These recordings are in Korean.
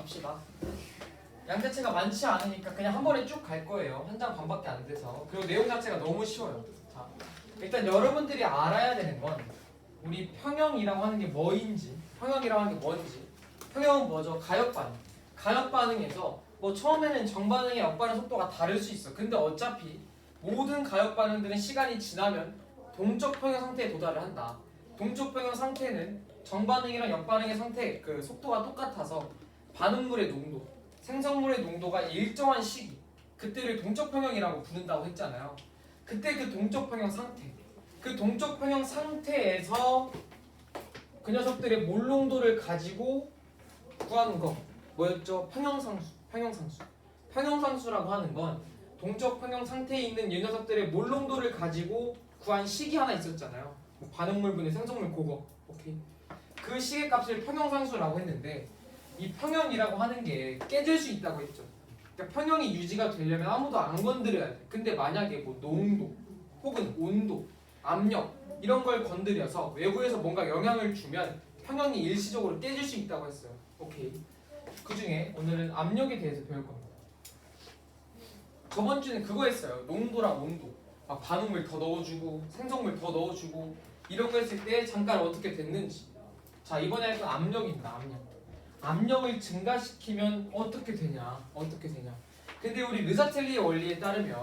갑시다. 양자체가 많지 않으니까 그냥 한 번에 쭉 갈 거예요. 한 장 반밖에 안 돼서. 그리고 내용 자체가 너무 쉬워요. 자, 일단 여러분들이 알아야 되는 건 우리 평형이라고 하는 게 뭐인지, 평형이라고 하는 게 뭔지. 평형은 뭐죠? 가역 반응. 가역 반응에서 뭐 처음에는 정반응의 역반응 속도가 다를 수 있어. 근데 어차피 모든 가역 반응들은 시간이 지나면 동적 평형 상태에 도달을 한다. 동적 평형 상태는 정반응이랑 역반응의 상태 그 속도가 똑같아서 반응물의 농도, 생성물의 농도가 일정한 시기, 그때를 동적 평형이라고 부른다고 했잖아요. 그때 그 동적 평형 상태, 그 동적 평형 상태에서 그 녀석들의 몰 농도를 가지고 구하는 거 뭐였죠? 평형상수, 평형상수. 평형상수라고 하는 건 동적 평형 상태에 있는 이 녀석들의 몰 농도를 가지고 구한 식이 하나 있었잖아요. 뭐 반응물분의 생성물 그거. 오케이. 그 식의 값을 평형상수라고 했는데 이 평형이라고 하는 게 깨질 수 있다고 했죠. 그러니까 평형이 유지가 되려면 아무도 안 건드려야 돼. 근데 만약에 뭐 농도 혹은 온도, 압력 이런 걸 건드려서 외부에서 뭔가 영향을 주면 평형이 일시적으로 깨질 수 있다고 했어요. 오케이. 그 중에 오늘은 압력에 대해서 배울 겁니다. 저번 주는 그거 했어요. 농도랑 온도. 막 반응물 더 넣어주고 생성물 더 넣어주고 이런 거 했을 때 잠깐 어떻게 됐는지. 자, 이번에 할 건 압력입니다. 압력. 압력을 증가시키면 어떻게 되냐? 어떻게 되냐? 근데 우리 르사텔리의 원리에 따르면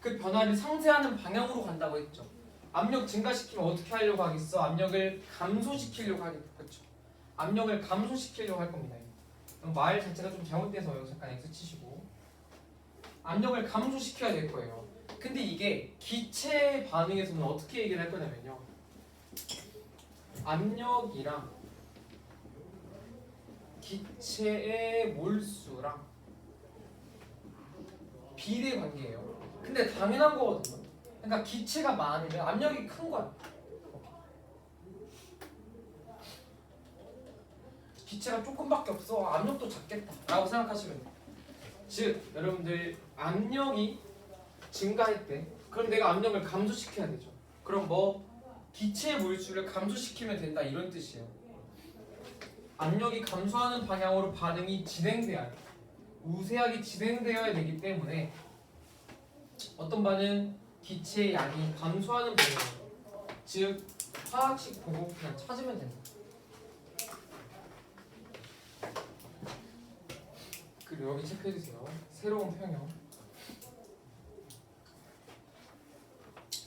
그 변화를 상쇄하는 방향으로 간다고 했죠. 압력 증가시키면 어떻게 하려고 하겠어? 압력을 감소시키려고 하겠죠. 그렇죠? 압력을 감소시키려고 할 겁니다. 말 자체가 좀 잘못돼서요. 잠깐 X 치시고. 압력을 감소시켜야 될 거예요. 근데 이게 기체 반응에서는 어떻게 얘기를 할 거냐면요. 압력이랑 기체의 몰수랑 비례 관계예요. 근데 당연한 거거든요. 그러니까 기체가 많으면 압력이 큰 거야. 기체가 조금밖에 없어. 압력도 작겠다 라고 생각하시면 돼요. 즉 여러분들 압력이 증가했대. 그럼 내가 압력을 감소시켜야 되죠. 그럼 뭐 기체의 몰수를 감소시키면 된다 이런 뜻이에요. 압력이 감소하는 방향으로 반응이 진행돼야 돼. 우세하게 진행되어야 되기 때문에 어떤 반응? 기체의 양이 감소하는 방향. 즉 화학식 보고 그냥 찾으면 된다. 그리고 여기 체크해주세요. 새로운 평형.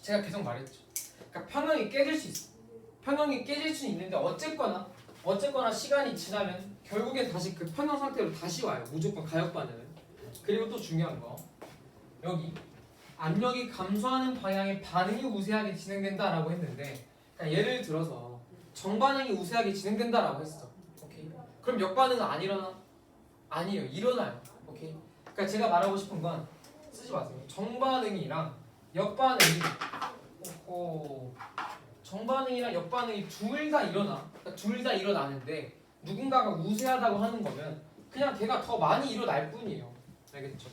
제가 계속 말했죠. 그러니까 평형이 깨질 수 있어. 평형이 깨질 수 있는데 어쨌거나 시간이 지나면 결국엔 다시 그 평형 상태로 다시 와요. 무조건 가역 반응은. 그리고 또 중요한 거 여기 압력이 감소하는 방향의 반응이 우세하게 진행된다라고 했는데 그러니까 예를 들어서 정반응이 우세하게 진행된다라고 했어. 오케이. 그럼 역반응은 안 일어나? 아니에요. 일어나요. 오케이. 그러니까 제가 말하고 싶은 건 쓰지 마세요. 정반응이랑 역반응이 정반응이랑 역반응이 둘 다 일어나. 그러니까 둘 다 일어나는데 누군가가 우세하다고 하는 거면 그냥 걔가 더 많이 일어날 뿐이에요. 알겠죠?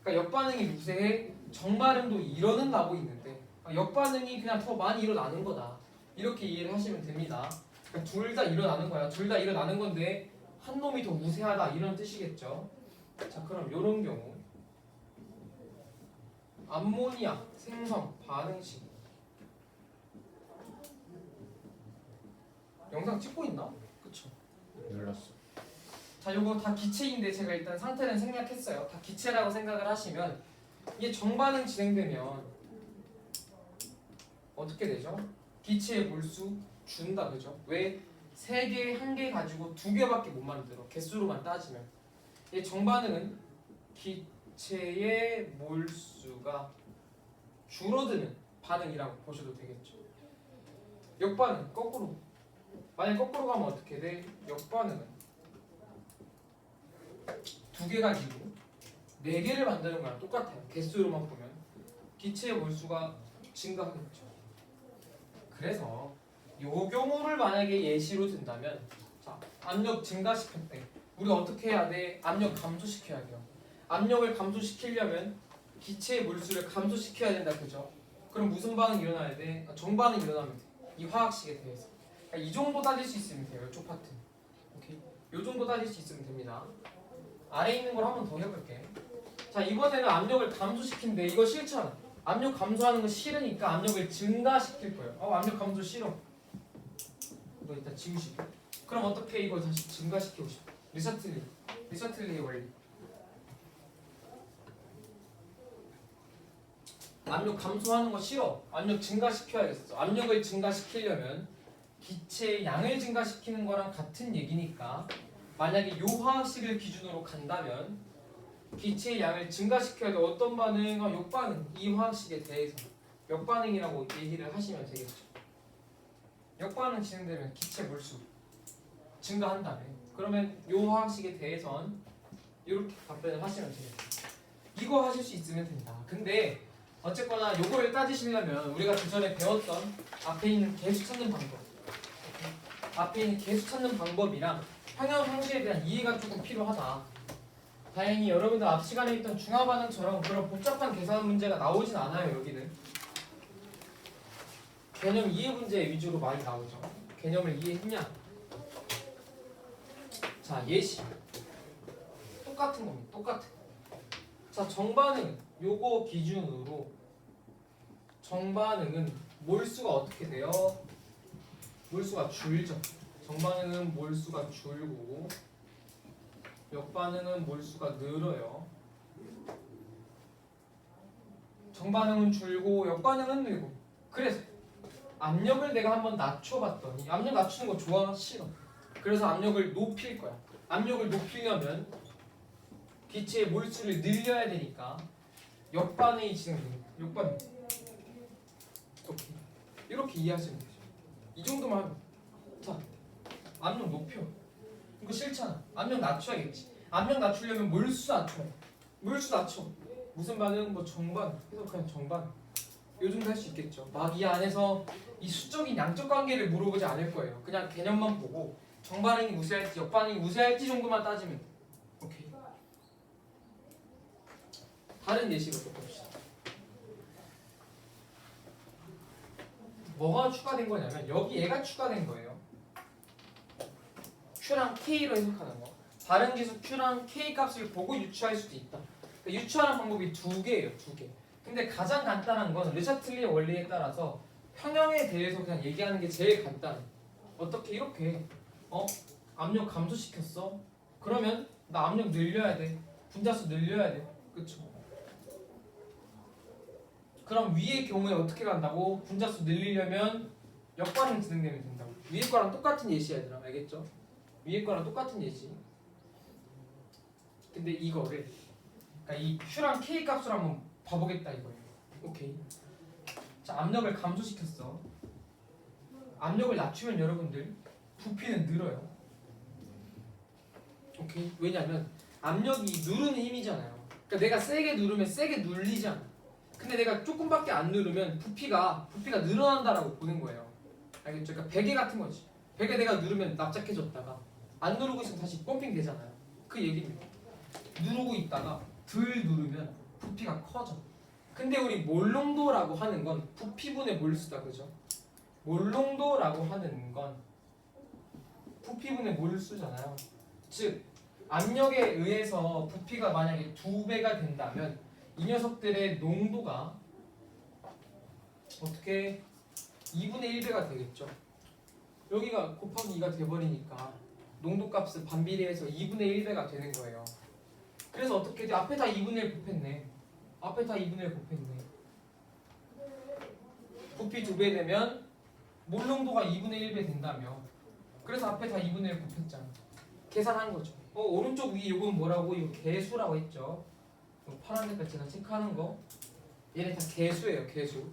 그러니까 역반응이 우세해 정반응도 일어나고 있는데 역반응이 그냥 더 많이 일어나는 거다. 이렇게 이해를 하시면 됩니다. 그러니까 둘 다 일어나는 거야. 둘 다 일어나는 건데 한 놈이 더 우세하다 이런 뜻이겠죠. 자, 그럼 이런 경우 암모니아 생성 반응식 영상 찍고 있나? 그쵸? 눌렀어. 자, 요거 다 기체인데 제가 일단 상태는 생략했어요. 다 기체라고 생각을 하시면 이게 정반응 진행되면 어떻게 되죠? 기체의 몰수 준다, 그죠? 왜? 3개, 1개 가지고 2개밖에 못 만들어. 개수로만 따지면. 이 정반응은 기체의 몰수가 줄어드는 반응이라고 보셔도 되겠죠. 역반응, 거꾸로. 만약 거꾸로 가면 어떻게 돼? 역반응은 2개 가지고 4개를 만드는 거랑 똑같아요. 개수로만 보면 기체의 몰수가 증가하겠죠. 그래서 요 경우를 만약에 예시로 든다면 자, 압력 증가시킬 때 우리가 어떻게 해야 돼? 압력 감소시켜야 돼요. 압력을 감소시키려면 기체의 몰수를 감소시켜야 된다, 그죠? 그럼 무슨 반응이 일어나야 돼? 정반응이 일어나면 돼. 이 화학식에 대해서. 그러니까 이 정도 따질 수 있으면 돼요. 이쪽 파트. 오케이? 요 정도 따질 수 있으면 됩니다. 아래에 있는 걸 한 번 더 해볼게. 자, 이번에는 압력을 감소시킨데 이거 싫잖아. 압력 감소하는 거 싫으니까 압력을 증가시킬 거예요. 압력 감소 싫어. 이거 일단 지우시고. 그럼 어떻게 이거 다시 증가시키고 싶어? 리서틀리의 원리. 압력 감소하는 거 싫어. 압력 증가시켜야겠어. 압력을 증가시키려면 기체의 양을 증가시키는 거랑 같은 얘기니까 만약에 요 화학식을 기준으로 간다면 기체의 양을 증가시켜야 돼. 어떤 반응? 역반응. 이 화학식에 대해서 역반응이라고 얘기를 하시면 되겠죠. 역반응 진행되면 기체 몰수 증가한다며. 그러면 요 화학식에 대해선 이렇게 답변을 하시면 되겠죠. 이거 하실 수 있으면 된다. 근데 어쨌거나 요걸 따지시려면 우리가 그 전에 배웠던 앞에 있는 개수 찾는 방법, 앞에 있는 개수 찾는 방법이랑 평형 상식에 대한 이해가 조금 필요하다. 다행히 여러분들 앞 시간에 있던 중화반응처럼 그런 복잡한 계산 문제가 나오진 않아요. 여기는 개념 이해 문제 위주로 많이 나오죠. 개념을 이해했냐? 자, 예시 똑같은 겁니다. 똑같은. 자, 정반응 요거 기준으로 정반응은 몰수가 어떻게 돼요? 몰수가 줄죠. 정반응은 몰수가 줄고 역반응은 몰수가 늘어요. 정반응은 줄고 역반응은 늘고. 그래서 압력을 내가 한번 낮춰봤더니 압력 낮추는 거 좋아? 싫어. 그래서 압력을 높일 거야. 압력을 높이려면 기체의 몰수를 늘려야 되니까 역반응이 진행됩니다. 역반응. 이렇게 이해하시면 되죠. 이 정도만 하면. 자, 압력 높여. 이거 싫잖아. 압력 낮춰야겠지. 압력 낮추려면 몰수 낮춰. 몰수 낮춰. 무슨 반응? 뭐 정반응. 그래서 그냥 정반응. 요 정도 할 수 있겠죠. 막 이 안에서 이 수적인 양적 관계를 물어보지 않을 거예요. 그냥 개념만 보고 정반응이 우세할지 역반응이 우세할지 정도만 따지면 돼. 오케이. 다른 예시로 또 봅시다. 뭐가 추가된 거냐면 여기 얘가 추가된 거예요. Q랑 K로 해석하는 거. 발응지수 Q랑 K 값을 보고 유추할 수도 있다. 그러니까 유추하는 방법이 두 개예요. 두 개. 근데 가장 간단한 건 르샤틀리의 원리에 따라서 평형에 대해서 그냥 얘기하는 게 제일 간단해. 어떻게 이렇게 압력 감소시켰어? 그러면 나 압력 늘려야 돼. 분자수 늘려야 돼. 그쵸? 그럼 위의 경우에 어떻게 간다고? 분자수 늘리려면 역반응 진행되면 된다고. 위에 거랑 똑같은 예시야 얘들아. 알겠죠? 위에 거랑 똑같은 예시. 근데 이거를 그러니까 이 Q랑 K 값을 한번 봐보겠다 이거예요. 오케이. 자, 압력을 감소시켰어. 압력을 낮추면 여러분들 부피는 늘어요. 오케이. 왜냐면 압력이 누르는 힘이잖아요. 그러니까 내가 세게 누르면 세게 눌리잖아. 근데 내가 조금밖에 안 누르면 부피가 늘어난다라고 보는 거예요. 알겠죠? 그러니까 베개 같은 거지. 베개 내가 누르면 납작해졌다가 안 누르고 있으면 다시 펌핑 되잖아요. 그 얘기입니다. 누르고 있다가 덜 누르면 부피가 커져. 근데 우리 몰농도라고 하는 건 부피분의 몰수다, 그죠? 몰농도라고 하는 건 부피분의 몰수잖아요. 즉 압력에 의해서 부피가 만약에 2배가 된다면 이 녀석들의 농도가 어떻게 2분의 1배가 되겠죠. 여기가 곱하기 2가 돼버리니까 농도값은 반비례해서 2분의 1배가 되는 거예요. 그래서 어떻게 돼? 앞에 다 2분의 1 곱했네. 앞에 다 2분의 1 곱했네. 부피 2배 되면 몰농도가 2분의 1배 된다며. 그래서 앞에 다 2분의 1 곱했잖아. 계산한 거죠. 오른쪽 위에 요건 뭐라고? 이거 개수라고 했죠. 파란 색깔 제가 체크하는 거. 얘네 다 개수예요. 개수.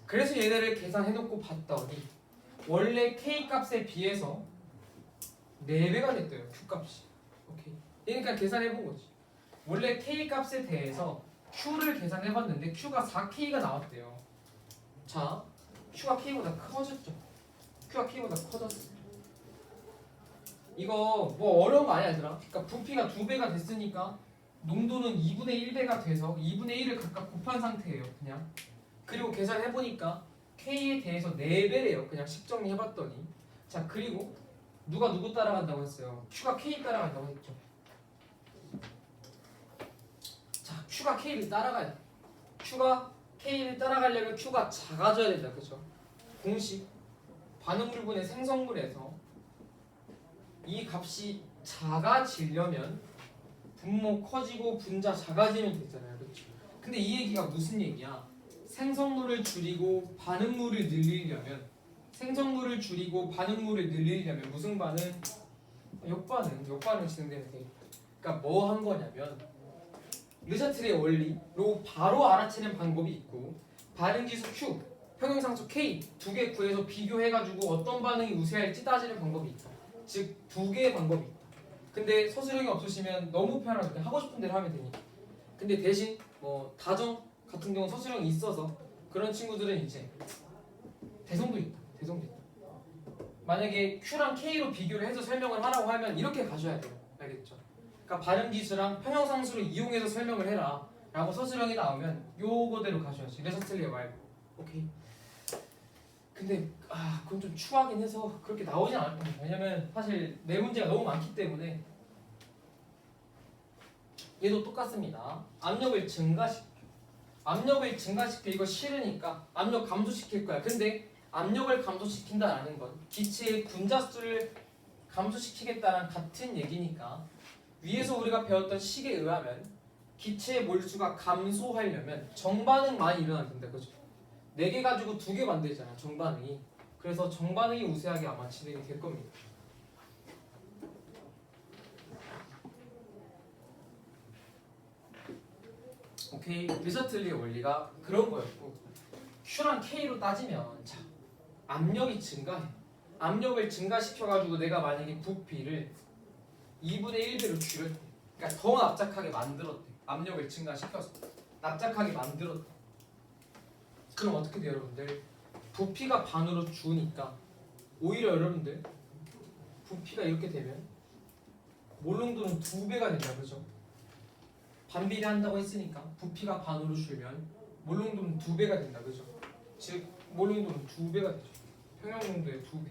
그래서 얘네를 계산해놓고 봤더니 원래 K 값에 비해서 4배가 됐대요. Q 값이. 오케이. 그러니까 계산해본 거지. 원래 K 값에 대해서 Q를 계산해봤는데 Q가 4K가 나왔대요. 자, Q가 K보다 커졌죠. Q가 K보다 커졌어. 이거 뭐 어려운 거 아니야 얘들아. 그러니까 부피가 2배가 됐으니까 농도는 2분의 1배가 돼서 2분의 1을 각각 곱한 상태예요. 그냥. 그리고 계산해보니까 K에 대해서 4배래요. 그냥 식정리해봤더니. 자, 그리고 누가 누구 따라간다고 했어요? Q가 K 따라간다고 했죠. Q가 K를 따라가야 돼. Q가 K를 따라가려면 Q가 작아져야 된다. 그죠? 공식 반응물분의 생성물에서 이 값이 작아지려면 분모 커지고 분자 작아지면 되잖아요. 그렇죠? 근데 이 얘기가 무슨 얘기야? 생성물을 줄이고 반응물을 늘리려면 무슨 반응? 역반응 진행되면 돼. 그러니까 뭐 한 거냐면 르샤틀의 원리로 바로 알아채는 방법이 있고 반응지수 Q, 평형상수 K 두 개 구해서 비교해가지고 어떤 반응이 우세할지 따지는 방법이 있다. 즉 두 개의 방법이 있다. 근데 서술형이 없으시면 너무 편하게 그냥 하고 싶은 대로 하면 되니까. 근데 대신 뭐 다정 같은 경우 서술형이 있어서 그런 친구들은 이제 대성도 있다. 만약에 Q랑 K로 비교를 해서 설명을 하라고 하면 이렇게 가셔야 돼요. 알겠죠? 그러니까 반응지수랑 평형상수를 이용해서 설명을 해라 라고 서술형이 나오면 요거대로 가셔야지. 그래서 틀려 말고. 오케이. 근데 그건 좀 추하긴 해서 그렇게 나오진 않을 겁니다. 왜냐면 사실 내 문제가 너무 많기 때문에. 얘도 똑같습니다. 압력을 증가시켜. 이거 싫으니까 압력 감소시킬 거야. 근데 압력을 감소시킨다라는 건 기체의 분자수를 감소시키겠다는 같은 얘기니까 위에서 우리가 배웠던 식에 의하면 기체의 몰수가 감소하려면 정반응 많이 일어나야 된다. 그죠? 4개 가지고 2개 만들잖아. 정반응이. 그래서 정반응이 우세하게 아마 진행이 될 겁니다. 오케이. 르샤틀리의 원리가 그런 거였고 Q랑 K로 따지면 자 압력이 증가해. 압력을 증가시켜가지고 내가 만약에 부피를 2분의 1배로 줄였대. 그러니까 더 납작하게 만들었대. 압력을 증가시켜서 납작하게 만들었대. 그럼 어떻게 돼요 여러분들? 부피가 반으로 주니까 오히려 여러분들 부피가 이렇게 되면 몰롱도는 2배가 된다. 그죠? 반비례한다고 했으니까 부피가 반으로 줄면 몰롱도는 2배가 된다. 그죠? 즉 몰롱도는 2배가 되죠. 평형농도의 2배.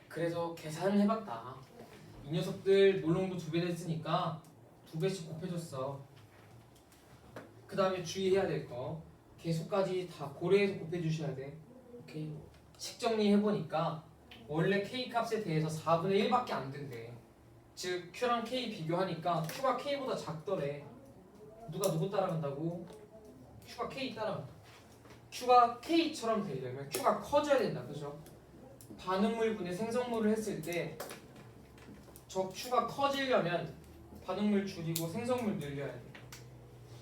그래서 계산을 해봤다. 이 녀석들 몰롱도 2배 됐으니까 2배씩 곱해줬어. 그 다음에 주의해야 될 거 계수까지 다 고려해서 곱해주셔야 돼. 오케이. 식 정리해보니까 원래 K 값에 대해서 4분의 1밖에 안 된대. 즉 Q랑 K 비교하니까 Q가 K보다 작더래. 누가 누구 따라간다고? Q가 K 따라간다. Q가 K처럼 되려면 Q가 커져야 된다. 그죠? 반응물분의 생성물을 했을 때 저 Q가 커지려면 반응물 줄이고 생성물 늘려야 돼.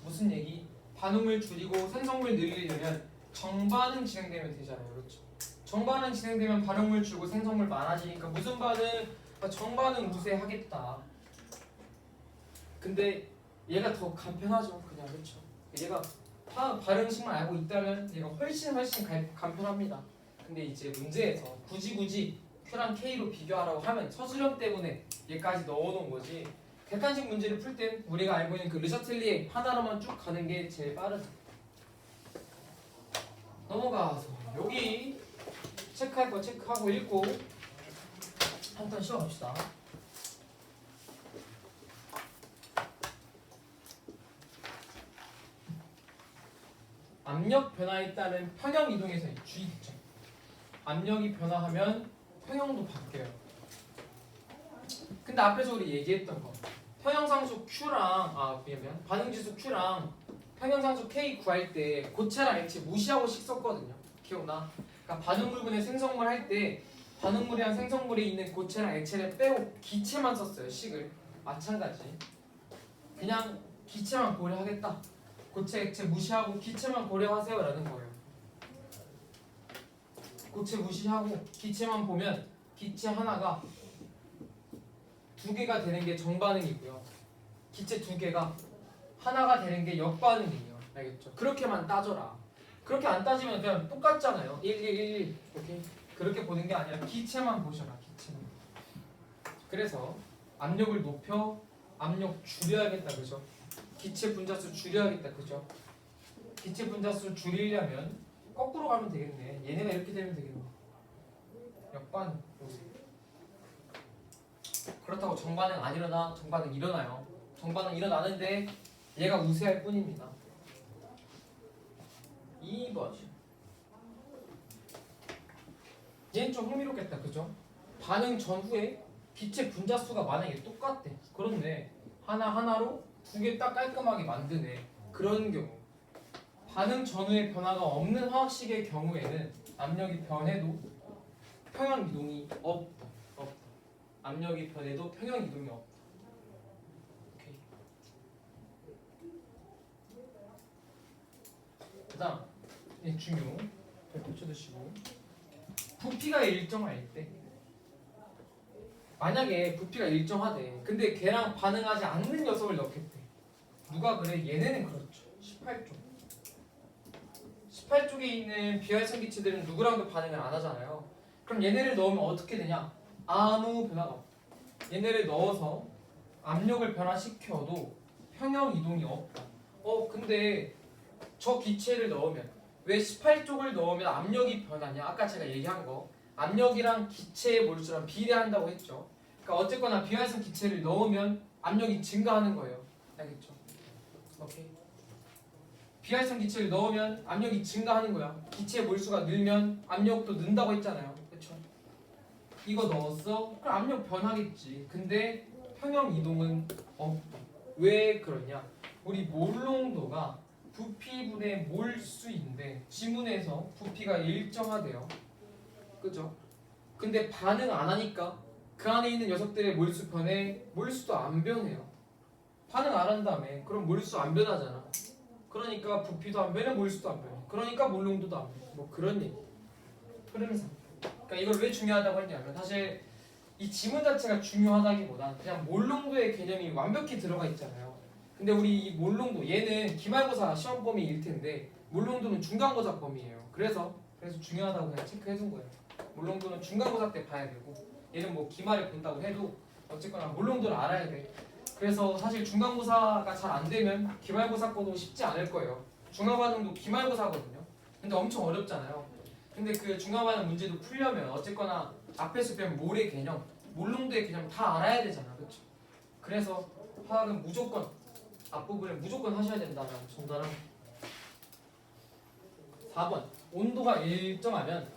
무슨 얘기? 반응물 줄이고 생성물 늘리려면 정반응 진행되면 되잖아요. 그렇죠? 정반응 진행되면 반응물 줄고 생성물 많아지니까 무슨 반응? 정반응 우세하겠다. 근데 얘가 더 간편하죠. 그냥. 그렇죠? 얘가 발음식만 알고 있다면 얘가 훨씬 간편합니다. 근데 이제 문제에서 굳이 Q랑 K로 비교하라고 하면 서술형 때문에 얘까지 넣어놓은 거지. 객관식 문제를 풀 땐 우리가 알고 있는 그 르샤틀리에 하나로만 쭉 가는 게 제일 빠르죠. 넘어가서 여기 체크할 거 체크하고 읽고 한 턴 쉬어봅시다. 압력 변화에 따른 평형 이동에서의 주의점. 압력이 변화하면 평형도 바뀌어요. 근데 앞에서 우리 얘기했던 거 평형상수 Q랑 반응지수 Q랑 평형상수 K 구할 때 고체랑 액체 무시하고 식 썼거든요. 기억나? 그러니까 반응물분의 생성물 할 때 반응물이랑 생성물에 있는 고체랑 액체를 빼고 기체만 썼어요. 식을. 마찬가지. 그냥 기체만 고려하겠다. 고체 액체 무시하고 기체만 고려하세요 라는 거예요. 고체 무시하고 기체만 보면 기체 하나가 2개가 되는 게 정반응이고요. 기체 2개가 하나가 되는 게 역반응이에요. 알겠죠? 그렇게만 따져라. 그렇게 안 따지면 그냥 똑같잖아요. 1, 1, 1, 1. 오케이? 그렇게 보는 게 아니라 기체만 보셔라. 기체만. 그래서 압력을 높여 압력 줄여야겠다. 그죠? 기체 분자수 줄여야겠다. 그죠? 기체 분자수 줄이려면 거꾸로 가면 되겠네. 얘네가 이렇게 되면 되겠네. 역반응. 그렇다고 정반응 안 일어나? 정반응 일어나요. 정반응 일어나는데 얘가 우세할 뿐입니다. 2번. 얘는 좀 흥미롭겠다, 그죠? 반응 전후에 기체 분자수가 만약에 똑같대. 그렇네. 하나하나로 두 개 딱 깔끔하게 만드네. 그런 경우 반응 전후에 변화가 없는 화학식의 경우에는 압력이 변해도 평형 이동이 없다. 압력이 변해도 평형 이동이 없다. 오케이. 그다음 중요. 붙여두시고 부피가 일정할 때 만약에 부피가 일정하대. 근데 걔랑 반응하지 않는 녀석을 넣겠대. 누가 그래? 얘네는 그렇죠. 18쪽. 18쪽에 있는 비활성 기체들은 누구랑도 반응을 안 하잖아요. 그럼 얘네를 넣으면 어떻게 되냐? 아무 변화가 없다. 얘네를 넣어서 압력을 변화시켜도 평형 이동이 없다. 근데 저 기체를 넣으면 왜 18쪽을 넣으면 압력이 변하냐? 아까 제가 얘기한 거 압력이랑 기체의 몰수랑 비례한다고 했죠. 그러니까 어쨌거나 비활성 기체를 넣으면 압력이 증가하는 거예요. 알겠죠? 오케이. 비활성 기체를 넣으면 압력이 증가하는 거야. 기체의 몰수가 늘면 압력도 는다고 했잖아요. 그렇죠? 이거 넣었어? 그럼 압력 변하겠지. 근데 평형 이동은 없다. 왜 그러냐? 우리 몰농도가 부피분의 몰수인데 지문에서 부피가 일정하대요. 그죠? 근데 반응 안 하니까 그 안에 있는 녀석들의 몰수 변해? 몰수도 안 변해요. 반응 안 한다며. 그럼 몰수 안 변하잖아. 그러니까 부피도 안 변해, 몰수도 안 변해. 그러니까 몰농도도 안 변해. 뭐 그런 얘기. 흐름상. 그러니까 이걸 왜 중요하다고 했냐면 사실 이 지문 자체가 중요하다기보단 그냥 몰농도의 개념이 완벽히 들어가 있잖아요. 근데 우리 이 몰농도 얘는 기말고사 시험 범위일 텐데 몰농도는 중간고사 범위예요. 그래서 중요하다고 그냥 체크해둔 거예요. 몰농도는 중간고사 때 봐야 되고 얘는 뭐 기말을 본다고 해도 어쨌거나 몰농도를 알아야 돼. 그래서 사실 중간고사가 잘 안 되면 기말고사 거도 쉽지 않을 거예요. 중간반응도 기말고사거든요. 근데 엄청 어렵잖아요. 근데 그 중간반응 문제도 풀려면 어쨌거나 앞에서 배운 몰의 개념, 몰농도의 개념 다 알아야 되잖아, 그렇죠? 그래서 화학은 무조건 앞부분에 무조건 하셔야 된다는 정답은 4번 온도가 일정하면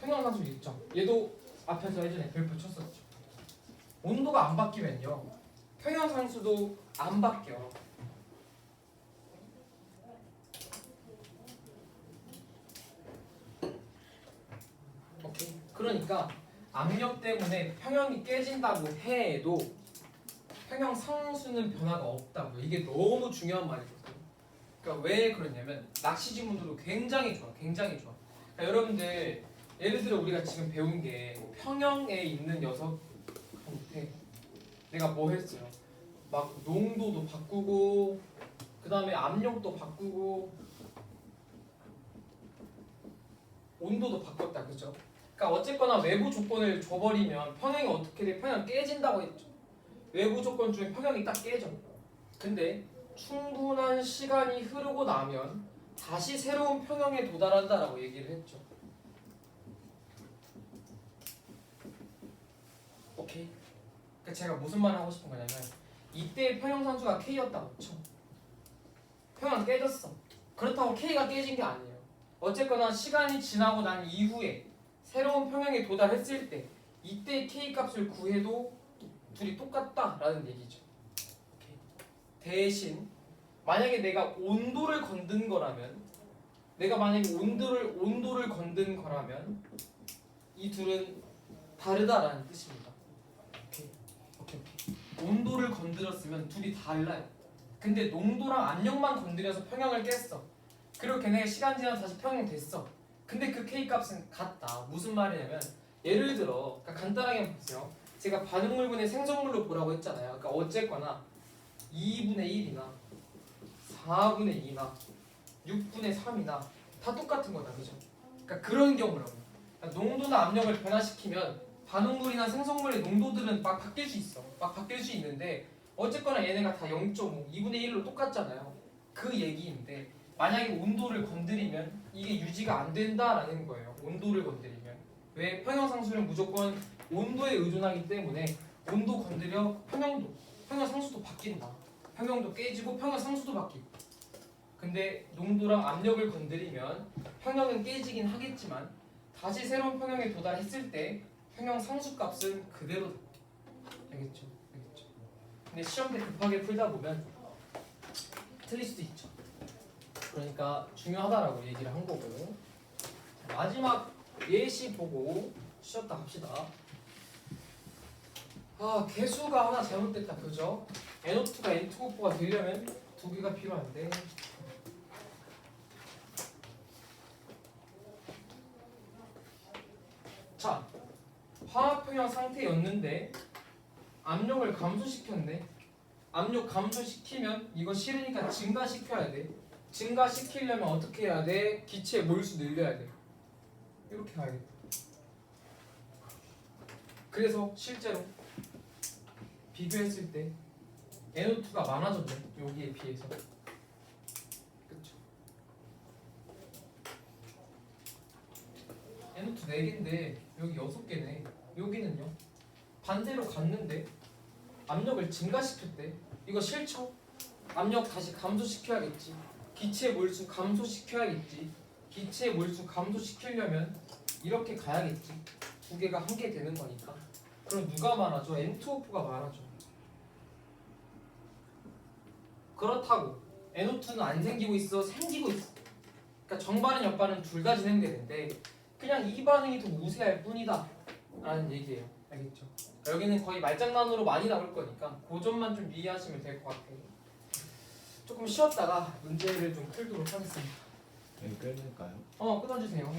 평형상수 일정. 얘도 앞에서 예전에 별표 쳤었죠. 온도가 안 바뀌면요 평형상수도 안 바뀌어. 오케이. 그러니까 압력 때문에 평형이 깨진다고 해도 평형상수는 변화가 없다고요. 이게 너무 중요한 말이거든요. 그러니까 왜 그러냐면 낚시 지문으로 굉장히 좋아. 그러니까 여러분들 예를 들어 우리가 지금 배운 게 평형에 있는 녀석한테 내가 뭐 했어요? 막 농도도 바꾸고 그 다음에 압력도 바꾸고 온도도 바꿨다, 그죠? 그러니까 어쨌거나 외부 조건을 줘버리면 평형이 어떻게 돼? 평형 깨진다고 했죠. 외부 조건 중에 평형이 딱 깨져. 근데 충분한 시간이 흐르고 나면 다시 새로운 평형에 도달한다라고 얘기를 했죠. 오케이. 그러니까 제가 무슨 말 하고 싶은 거냐면 이때 평형상수가 K였다고 쳐. 평형 깨졌어. 그렇다고 K가 깨진 게 아니에요. 어쨌거나 시간이 지나고 난 이후에 새로운 평형에 도달했을 때 이때 K 값을 구해도 둘이 똑같다라는 얘기죠. 오케이. 대신 만약에 내가 온도를 건든 거라면 이 둘은 다르다라는 뜻입니다. 오케이. 온도를 건드렸으면 둘이 달라요. 근데 농도랑 압력만 건드려서 평형을 깼어. 그리고 걔네가 시간 지나서 다시 평형 됐어. 근데 그 K 값은 같다. 무슨 말이냐면 예를 들어 그러니까 간단하게 보세요. 제가 반응물분의 생성물로 보라고 했잖아요. 그러니까 어쨌거나 2분의 1이나 4분의 2나 6분의 3이나 다 똑같은 거다, 그죠? 그러니까 그런 경우라고. 그러니까 농도나 압력을 변화시키면 반응물이나 생성물의 농도들은 막 바뀔 수 있어. 막 바뀔 수 있는데 어쨌거나 얘네가 다 0.5, 2분의 1로 똑같잖아요. 그 얘기인데 만약에 온도를 건드리면 이게 유지가 안 된다라는 거예요. 온도를 건드리면. 왜? 평형상수는 무조건 온도에 의존하기 때문에 온도 건드리면 건드려 평형도 평형 상수도 바뀐다. 평형도 깨지고 평형 상수도 바뀌고. 근데 농도랑 압력을 건드리면 평형은 깨지긴 하겠지만 다시 새로운 평형에 도달했을 때 평형 상수 값은 그대로다. 알겠죠? 알겠죠? 근데 시험 때 급하게 풀다 보면 틀릴 수도 있죠. 그러니까 중요하다라고 얘기를 한 거고. 마지막 예시 보고 쉬었다 합시다. 아, 개수가 하나 잘못됐다. 그죠? NO2가 N2O4가 되려면 두 개가 필요한데. 자, 화학평형 상태였는데 압력을 감소시켰네. 압력 감소시키면 이거 싫으니까 증가시켜야 돼. 증가시키려면 어떻게 해야 돼? 기체 몰수 늘려야 돼. 이렇게 가야겠다. 그래서 실제로 비교했을 때 NO2가 많아졌네. 여기에 비해서. 그쵸? NO2 4개인데 여기 6개네. 여기는요? 반대로 갔는데 압력을 증가시켰대. 이거 싫죠? 압력 다시 감소시켜야겠지. 기체 몰수 감소시켜야겠지. 기체 몰수 감소시키려면 이렇게 가야겠지. 두 개가 한 개 되는 거니까. 그럼 누가 많아져? N2O4가 많아져. 그렇다고 NO2는 안 생기고 있어? 생기고 있어. 그러니까 정반응 역반응 둘 다 진행되는데 그냥 이 반응이 더 우세할 뿐이다 라는 얘기예요. 알겠죠? 그러니까 여기는 거의 말장난으로 많이 나올 거니까 그 점만 좀 이해하시면 될 것 같아요. 조금 쉬었다가 문제를 좀 풀도록 하겠습니다. 여기 끊을까요? 끊어주세요.